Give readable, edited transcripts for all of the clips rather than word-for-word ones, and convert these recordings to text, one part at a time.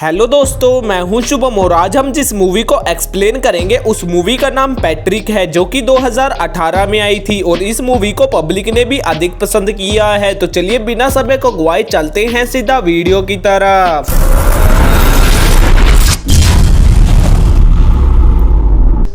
Hello दोस्तों, मैं हूं शुभम और आज हम जिस मूवी को एक्सप्लेन करेंगे उस मूवी का नाम पैट्रिक है, जो कि 2018 में आई थी और इस मूवी को पब्लिक ने भी अधिक पसंद किया है। तो चलिए बिना समय को गवाए चलते हैं सीधा वीडियो की तरफ।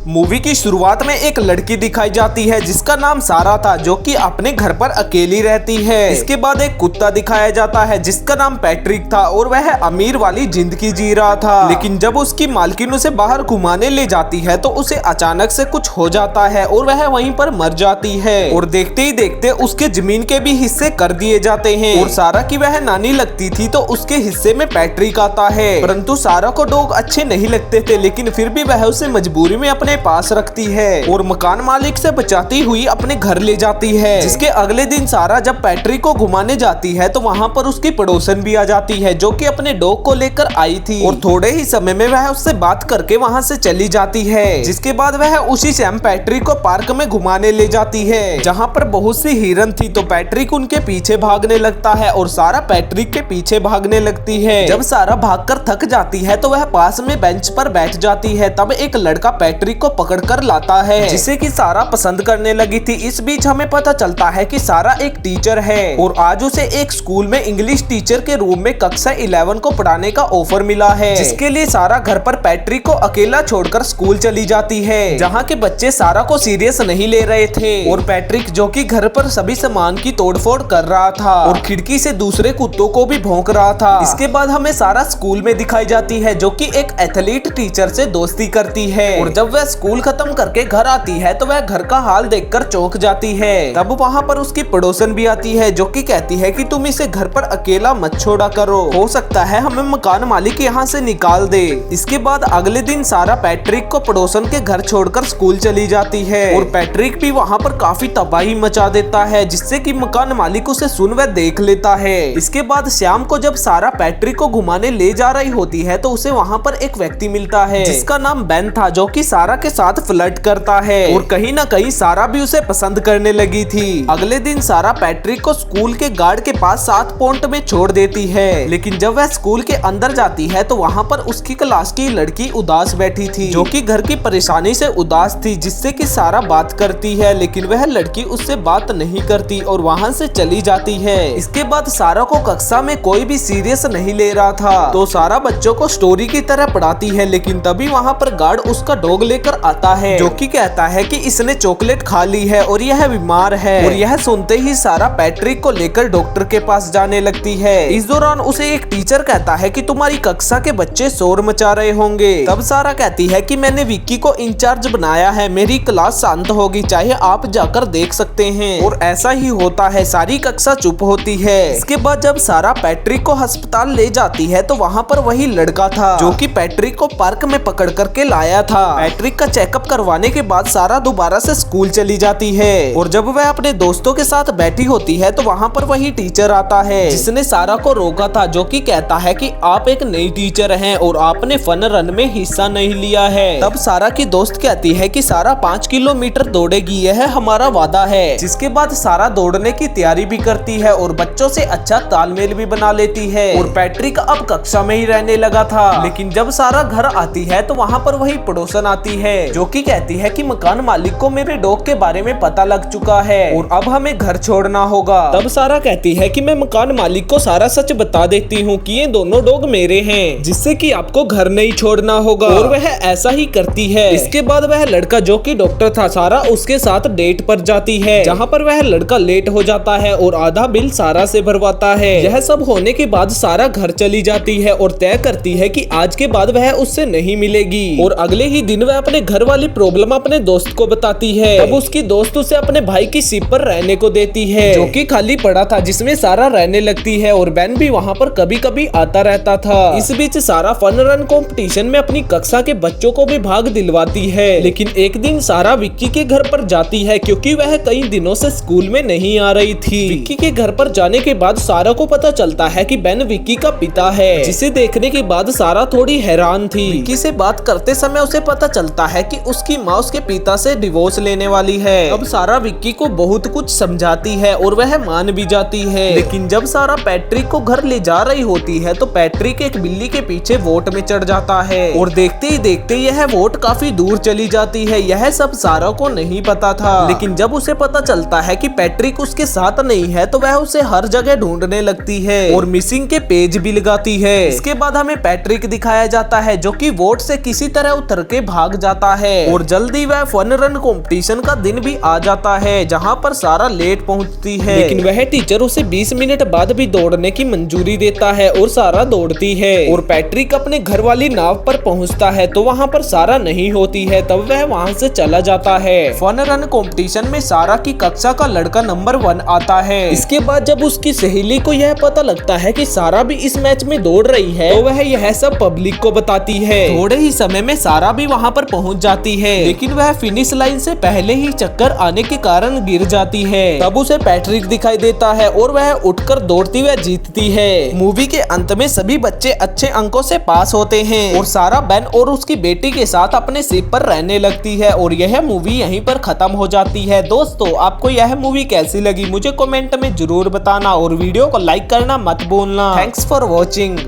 मूवी की शुरुआत में एक लड़की दिखाई जाती है जिसका नाम सारा था, जो कि अपने घर पर अकेली रहती है। इसके बाद एक कुत्ता दिखाया जाता है जिसका नाम पैट्रिक था और वह अमीर वाली जिंदगी जी रहा था। लेकिन जब उसकी मालकिन उसे बाहर घुमाने ले जाती है तो उसे अचानक से कुछ हो जाता है और वह वहीं पर मर जाती है। और देखते ही देखते उसके जमीन के भी हिस्से कर दिए जाते हैं। और सारा की वह नानी लगती थी तो उसके हिस्से में पैट्रिक आता है। परंतु सारा को डॉग अच्छे नहीं लगते थे, लेकिन फिर भी वह उसे मजबूरी में अपने पास रखती है और मकान मालिक से बचाती हुई अपने घर ले जाती है। जिसके अगले दिन सारा जब पैट्रिक को घुमाने जाती है तो वहाँ पर उसकी पड़ोसन भी आ जाती है, जो कि अपने डॉग को लेकर आई थी। और थोड़े ही समय में वह उससे बात करके वहाँ से चली जाती है। जिसके बाद वह उसी शाम पैट्रिक को पार्क में घुमाने ले जाती है, जहाँ पर बहुत सी हिरन थी। तो पैट्रिक उनके पीछे भागने लगता है और सारा पैट्रिक के पीछे भागने लगती है। जब सारा भागकर थक जाती है तो वह पास में बेंच पर बैठ जाती है। तब एक लड़का पैट्रिक को पकड़कर लाता है, जिसे कि सारा पसंद करने लगी थी। इस बीच हमें पता चलता है कि सारा एक टीचर है और आज उसे एक स्कूल में इंग्लिश टीचर के रूम में कक्षा 11 को पढ़ाने का ऑफर मिला है, जिसके लिए सारा घर पर पैट्रिक को अकेला छोड़कर स्कूल चली जाती है, जहाँ के बच्चे सारा को सीरियस नहीं ले रहे थे। और पैट्रिक, जो कि घर पर सभी सामान की तोड़फोड़ कर रहा था और खिड़की से दूसरे कुत्तों को भी भौंक रहा था। इसके बाद हमें सारा स्कूल में दिखाई जाती है, जो कि एक एथलीट टीचर से दोस्ती करती है। और जब वह स्कूल खत्म करके घर आती है तो वह घर का हाल देखकर चौंक जाती है। तब वहाँ पर उसकी पड़ोसन भी आती है, जो कि कहती है कि तुम इसे घर पर अकेला मत छोड़ा करो, हो सकता है हमें मकान मालिक यहाँ से निकाल दे। इसके बाद अगले दिन सारा पैट्रिक को पड़ोसन के घर छोड़कर स्कूल चली जाती है और पैट्रिक भी वहाँ पर काफी तबाही मचा देता है, जिससे कि मकान मालिक उसे सुन व देख लेता है। इसके बाद शाम को जब सारा पैट्रिक को घुमाने ले जा रही होती है तो उसे वहाँ पर एक व्यक्ति मिलता है जिसका नाम बेन था, जो कि सारा के साथ फ्लर्ट करता है और कहीं ना कहीं सारा भी उसे पसंद करने लगी थी। अगले दिन सारा पैट्रिक को स्कूल के गार्ड के पास 7 पॉइंट में छोड़ देती है। लेकिन जब वह स्कूल के अंदर जाती है तो वहाँ पर उसकी क्लास की लड़की उदास बैठी थी, जो कि घर की परेशानी से उदास थी, जिससे कि सारा बात करती है। लेकिन वह लड़की उससे बात नहीं करती और वहाँ से चली जाती है। इसके बाद सारा को कक्षा में कोई भी सीरियस नहीं ले रहा था, तो सारा बच्चों को स्टोरी की तरह पढ़ाती है। लेकिन तभी वहाँ पर गार्ड उसका डॉग लेकर आता है, जो कि कहता है कि इसने चॉकलेट खा ली है और यह बीमार है। और यह सुनते ही सारा पैट्रिक को लेकर डॉक्टर के पास जाने लगती है। इस दौरान उसे एक टीचर कहता है कि तुम्हारी कक्षा के बच्चे शोर मचा रहे होंगे। तब सारा कहती है कि मैंने विक्की को इंचार्ज बनाया है, मेरी क्लास शांत होगी, चाहे आप जाकर देख सकते हैं। और ऐसा ही होता है, सारी कक्षा चुप होती है। इसके बाद जब सारा पैट्रिक को अस्पताल ले जाती है तो वहाँ पर वही लड़का था, जो कि पैट्रिक को पार्क में पकड़ करके लाया था। पैट्रिक का चेकअप करवाने के बाद सारा दोबारा से स्कूल चली जाती है। और जब वह अपने दोस्तों के साथ बैठी होती है तो वहाँ पर वही टीचर आता है जिसने सारा को रोका था, जो कि कहता है कि आप एक नई टीचर हैं और आपने फन रन में हिस्सा नहीं लिया है। तब सारा की दोस्त कहती है कि सारा 5 किलोमीटर दौड़ेगी, यह हमारा वादा है। जिसके बाद सारा दौड़ने की तैयारी भी करती है और बच्चों से अच्छा तालमेल भी बना लेती है। और पैट्रिक अब कक्षा में ही रहने लगा था। लेकिन जब सारा घर आती है तो वहाँ पर वही पड़ोसन आती है, जो कि कहती है कि मकान मालिक को मेरे डॉग के बारे में पता लग चुका है और अब हमें घर छोड़ना होगा। तब सारा कहती है कि मैं मकान मालिक को सारा सच बता देती हूँ कि ये दोनों डॉग मेरे हैं, जिससे कि आपको घर नहीं छोड़ना होगा। और वह ऐसा ही करती है। इसके बाद वह लड़का, जो कि डॉक्टर था, सारा उसके साथ डेट पर जाती है, जहाँ पर वह लड़का लेट हो जाता है और आधा बिल सारा से भरवाता है। यह सब होने के बाद सारा घर चली जाती है और तय करती है कि आज के बाद वह उससे नहीं मिलेगी। और अगले ही दिन वह अपने घर वाली प्रॉब्लम अपने दोस्त को बताती है। अब उसकी दोस्त उसे अपने भाई की शिप पर रहने को देती है, जो कि खाली पड़ा था, जिसमें सारा रहने लगती है। और बेन भी वहाँ पर कभी कभी आता रहता था। इस बीच सारा फन रन कंपटीशन में अपनी कक्षा के बच्चों को भी भाग दिलवाती है। लेकिन एक दिन सारा विक्की के घर पर जाती है, क्योंकि वह कई दिनों से स्कूल में नहीं आ रही थी। विक्की के घर पर जाने के बाद सारा को पता चलता है कि बेन विक्की का पिता है, जिसे देखने के बाद सारा थोड़ी हैरान थी। विक्की से बात करते समय उसे पता चलता है कि उसकी माँ उसके पिता से डिवोर्स लेने वाली है। अब सारा विक्की को बहुत कुछ समझाती है और वह मान भी जाती है। लेकिन जब सारा पैट्रिक को घर ले जा रही होती है तो पैट्रिक एक बिल्ली के पीछे वोट में चढ़ जाता है और देखते ही देखते यह वोट काफी दूर चली जाती है। यह सब सारा को नहीं पता था, लेकिन जब उसे पता चलता है कि पैट्रिक उसके साथ नहीं है तो वह उसे हर जगह ढूंढने लगती है और मिसिंग के पेज भी लगाती है। इसके बाद हमें पैट्रिक दिखाया जाता है जो कि वोट से किसी तरह उतर के भाग जाता है और जल्दी वह फन रन कंपटीशन का दिन भी आ जाता है जहां पर सारा लेट पहुंचती है। लेकिन वह टीचर उसे 20 मिनट बाद भी दौड़ने की मंजूरी देता है और सारा दौड़ती है और पैट्रिक अपने घर वाली नाव पर पहुंचता है तो वहां पर सारा नहीं होती है। तब वह वहां से चला जाता है। फन रन कंपटीशन में सारा की कक्षा का लड़का नंबर 1 आता है। इसके बाद जब उसकी सहेली को यह पता लगता है कि सारा भी इस मैच में दौड़ रही है तो वह यह सब पब्लिक को बताती है। थोड़े ही समय में सारा भी वहां पर पहुंच जाती है, लेकिन वह फिनिश लाइन से पहले ही चक्कर आने के कारण गिर जाती है। तब उसे पैट्रिक दिखाई देता है और वह उठकर दौड़ती हुई जीतती है। मूवी के अंत में सभी बच्चे अच्छे अंकों से पास होते हैं और सारा बेन और उसकी बेटी के साथ अपने शिप पर रहने लगती है और यह मूवी यहीं पर खत्म हो जाती है। दोस्तों, आपको यह मूवी कैसी लगी मुझे कमेंट में जरूर बताना और वीडियो को लाइक करना मत भूलना। Thanks for watching.